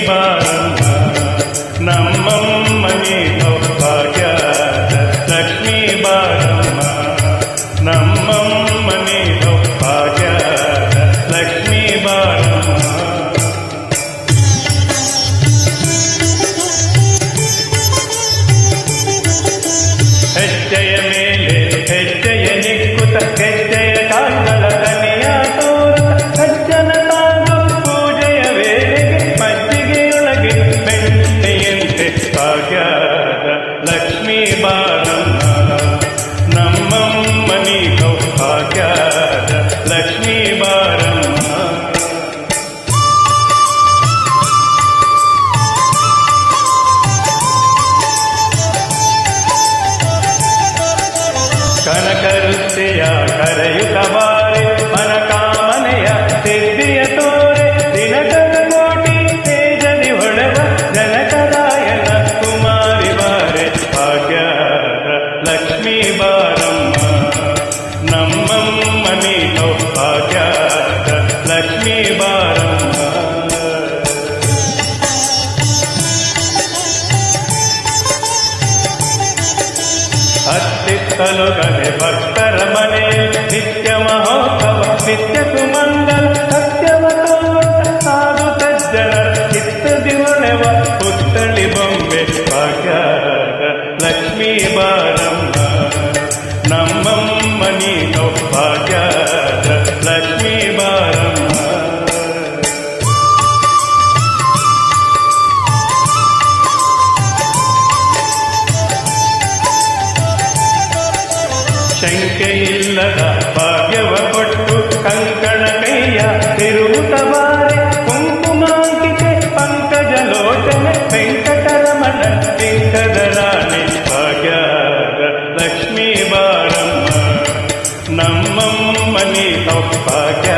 ಬಾರಮ್ಮ ನಮ್ಮಮ್ಮನಿ ಸೌಭಾಗ್ಯದ ಲಕ್ಷ್ಮೀ ಬಾರಮ್ಮ ನಮ್ಮಮ್ಮನಿ ಸೌಭಾಗ್ಯದ ಲಕ್ಷ್ಮೀ ಬಾರಮ್ಮ. ಹೆಜ್ಜೆಯ ಮೇಲೆ ಹೆಜ್ಜೆಯ ನಿಕ್ಕುತ ಹೆಜ್ಜೆಯ ಕಾಲ್ಗಳ ದನಿಯ ತೋರುತ ಸಜ್ಜನ ತಾಂಗು ಪೂಜೆಯ ವೇಳೆಗೆ ಮಜ್ಜಿಗೆಯೊಳಗೆ ಬೆಣ್ಣೆಯಂತೆ ಭಾಗ್ಯದ ಲಕ್ಷ್ಮೀ ಬಾರಮ್ಮ ನಮ್ಮಮ್ಮನಿ ಸೌಭಾಗ್ಯದ ಲಕ್ಷ್ಮೀ ಬಾರಮ್ಮ. ಕನಕರುತ್ತೆಯ ಕರೆಯುತ್ತ ಬಾರೆ ಮನ ಕಾಮನೆಯ ಸಿದ್ಧಿಯ ತೋರೆ ದಿನಕರ ಕೋಟಿ ತೇಜದಿ ಹೊಳೆವ ಜನಕರಾಯನ ಕುಮಾರಿ ಬಾರೆ ಭಾಗ್ಯದ ಲಕ್ಷ್ಮೀ ಬಾರಮ್ಮ ನಮ್ಮಮ್ಮನಿ ಸೌಭಾಗ್ಯದ ಲಕ್ಷ್ಮೀ ಬಾರಮ್ಮ. ಹತ್ತಿತ್ತಲು ಗದೆ ಭಕ್ತರ ಮನೆ ನಿತ್ಯ ಮಹೋತ್ಸವ ನಿತ್ಯ ಸುಮಂಗಲ ಸತ್ಯವ ತೋರುತ್ತ ಸಾಧು ಸಜ್ಜನ ಚಿತ್ತದಿ ಹೊಳೆವ ಪುತ್ತಳಿ ಬೊಂಬೆ ಭಾಗ್ಯದ ಲಕ್ಷ್ಮೀ ಬಾರಮ್ಮ ನಮ್ಮಮ್ಮನಿ ಸೌಭಾಗ್ಯದ ಲಕ್ಷ್ಮೀ ಬಾರಮ್ಮ. ಶಂಕೆಯಿಲ್ಲದ ಭಾಗ್ಯವ ಕೊಟ್ಟು ಕಂಕಣ ಕೈಯ ತಿರುಗುತ್ತ ಬಾರೆ ಕುಂಕುಮಾಂಕಿತೆ ಪಂಕಜ ಲೋಚನೆ ವೆಂಕಟರಮಣ ಪಿಂಕದ ರಾಣಿ ಭಾಗ್ಯದ ಲಕ್ಷ್ಮೀ ಬಾರಮ್ಮ ನಮ್ಮಮ್ಮನಿ ಸೌಭಾಗ್ಯ